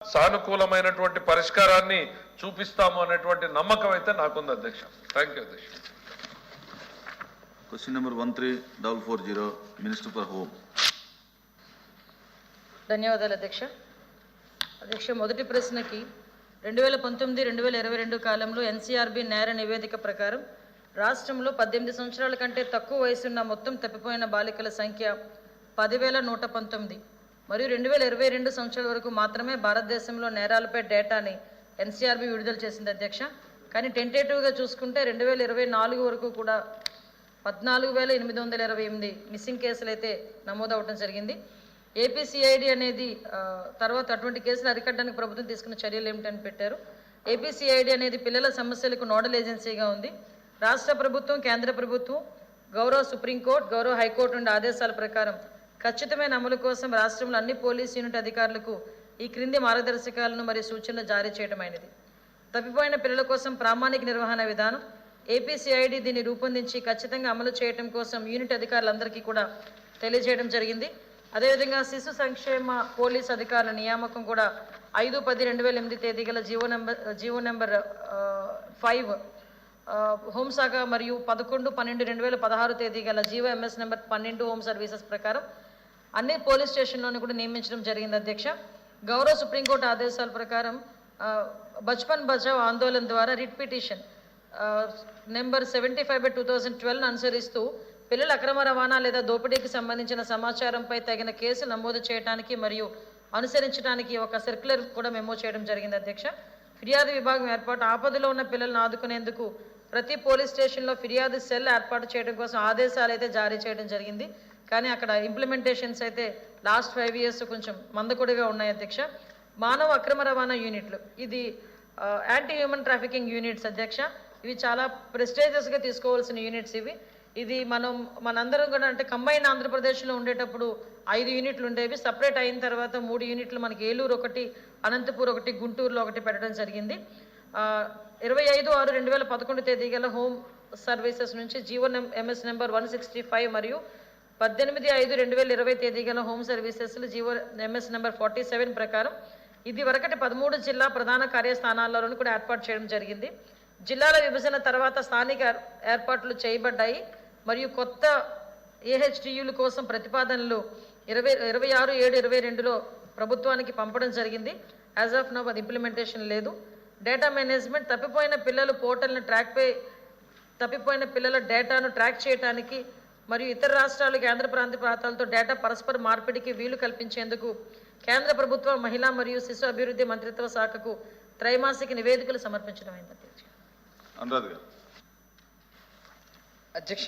సానుకూలమైనటువంటి పరిష్కారాన్ని చూపిస్తాము అనేటువంటి నమ్మకం అయితే నాకుంది అధ్యక్ష. థ్యాంక్ యూ అధ్యక్ష. Question number 13,440 minister for home. ధన్యవాదాలు అధ్యక్ష. అధ్యక్ష, మొదటి ప్రశ్నకి 2019-2022 కాలంలో ఎన్సీఆర్బీ నేర నివేదిక ప్రకారం రాష్ట్రంలో 18 సంవత్సరాల కంటే తక్కువ వయసున్న మొత్తం తప్పిపోయిన బాలికల సంఖ్య 10,119 మరియు 2022 సంవత్సరాల వరకు మాత్రమే భారతదేశంలో నేరాలపై డేటాని ఎన్సీఆర్బీ విడుదల చేసింది అధ్యక్ష. కానీ టెంటేటివ్గా చూసుకుంటే 2024 వరకు కూడా 14,828 మిస్సింగ్ కేసులు అయితే నమోదవడం జరిగింది. ఏపీసీఐడి అనేది తర్వాత అటువంటి కేసులు అరికట్టడానికి ప్రభుత్వం తీసుకున్న చర్యలు ఏమిటని పెట్టారు. ఏపీసీఐడి అనేది పిల్లల సమస్యలకు నోడల్ ఏజెన్సీగా ఉంది. రాష్ట్ర ప్రభుత్వం, కేంద్ర ప్రభుత్వం, గౌరవ సుప్రీంకోర్టు, గౌరవ హైకోర్టు నుండి ఆదేశాల ప్రకారం ఖచ్చితమైన అమలు కోసం రాష్ట్రంలో అన్ని పోలీస్ యూనిట్ అధికారులకు ఈ క్రింది మార్గదర్శకాలను మరియు సూచనలు జారీ చేయడమైనది. తప్పిపోయిన పిల్లల కోసం ప్రామాణిక నిర్వహణ విధానం ఏపీసీఐడి దీన్ని రూపొందించి ఖచ్చితంగా అమలు చేయడం కోసం యూనిట్ అధికారులందరికీ కూడా తెలియజేయడం జరిగింది. అదేవిధంగా శిశు సంక్షేమ పోలీస్ అధికారుల నియామకం కూడా 5/10/2008 తేదీ గల జీవో నెంబర్ 5 హోంశాఖ మరియు 11/12/2016 తేదీ గల GO MS number 12 home services ప్రకారం అన్ని పోలీస్ స్టేషన్లోని కూడా నియమించడం జరిగింది అధ్యక్ష. గౌరవ సుప్రీంకోర్టు ఆదేశాల ప్రకారం బచ్పన్ బచావ్ ఆందోళన ద్వారా రిట్ పిటిషన్ నెంబర్ 75/2012 అనుసరిస్తూ పిల్లల అక్రమ రవాణా లేదా దోపిడీకి సంబంధించిన సమాచారంపై తగిన కేసు నమోదు చేయడానికి మరియు అనుసరించడానికి ఒక సర్క్యులర్ కూడా మెమో చేయడం జరిగింది అధ్యక్ష. ఫిర్యాదు విభాగం ఏర్పాటు, ఆపదలో ఉన్న పిల్లలను ఆదుకునేందుకు ప్రతి పోలీస్ స్టేషన్లో ఫిర్యాదు సెల్ ఏర్పాటు చేయడం కోసం ఆదేశాలు అయితే జారీ చేయడం జరిగింది. కానీ అక్కడ ఇంప్లిమెంటేషన్స్ అయితే లాస్ట్ 5 years కొంచెం మందకొడిగా ఉన్నాయి అధ్యక్ష. మానవ అక్రమ రవాణా యూనిట్లు, ఇది యాంటీ హ్యూమన్ ట్రాఫికింగ్ యూనిట్స్ అధ్యక్ష. ఇవి చాలా ప్రెస్టేజియస్గా తీసుకోవాల్సిన యూనిట్స్ ఇవి. ఇది మనందరం కూడా అంటే కంబైన్ ఆంధ్రప్రదేశ్లో ఉండేటప్పుడు 5 యూనిట్లు ఉండేవి. సపరేట్ అయిన తర్వాత 3 యూనిట్లు మనకి ఏలూరు ఒకటి, అనంతపూర్ ఒకటి, గుంటూరులో ఒకటి పెట్టడం జరిగింది. 25/6/2011 తేదీ గల హోమ్ సర్వీసెస్ నుంచి జీవో ఎంఎస్ నెంబర్ 165 మరియు 18/5/2020 తేదీ గల హోమ్ సర్వీసెస్లు జీవో ఎంఎస్ నెంబర్ 47 ప్రకారం ఇది వరకటి 13 జిల్లా ప్రధాన కార్యస్థానాల్లోనూ కూడా ఏర్పాటు చేయడం జరిగింది. జిల్లాల విభజన తర్వాత స్థానిక ఏర్పాట్లు చేయబడ్డాయి మరియు కొత్త ఏహెచ్డియుల కోసం ప్రతిపాదనలు 26/7/22లో ప్రభుత్వానికి పంపడం జరిగింది. యాజ్ ఆఫ్ నౌ అది ఇంప్లిమెంటేషన్ లేదు. డేటా మేనేజ్మెంట్, తప్పిపోయిన పిల్లలు పోర్టల్ని తప్పిపోయిన పిల్లల డేటాను ట్రాక్ చేయడానికి మరియు ఇతర రాష్ట్రాలు, కేంద్ర ప్రాంతాలతో డేటా పరస్పర మార్పిడికి వీలు కల్పించేందుకు కేంద్ర ప్రభుత్వ మహిళా మరియు శిశు అభివృద్ధి మంత్రిత్వ శాఖకు త్రైమాసిక నివేదికలు సమర్పించడం అయింది అనురాధ్ గారు. అధ్యక్ష,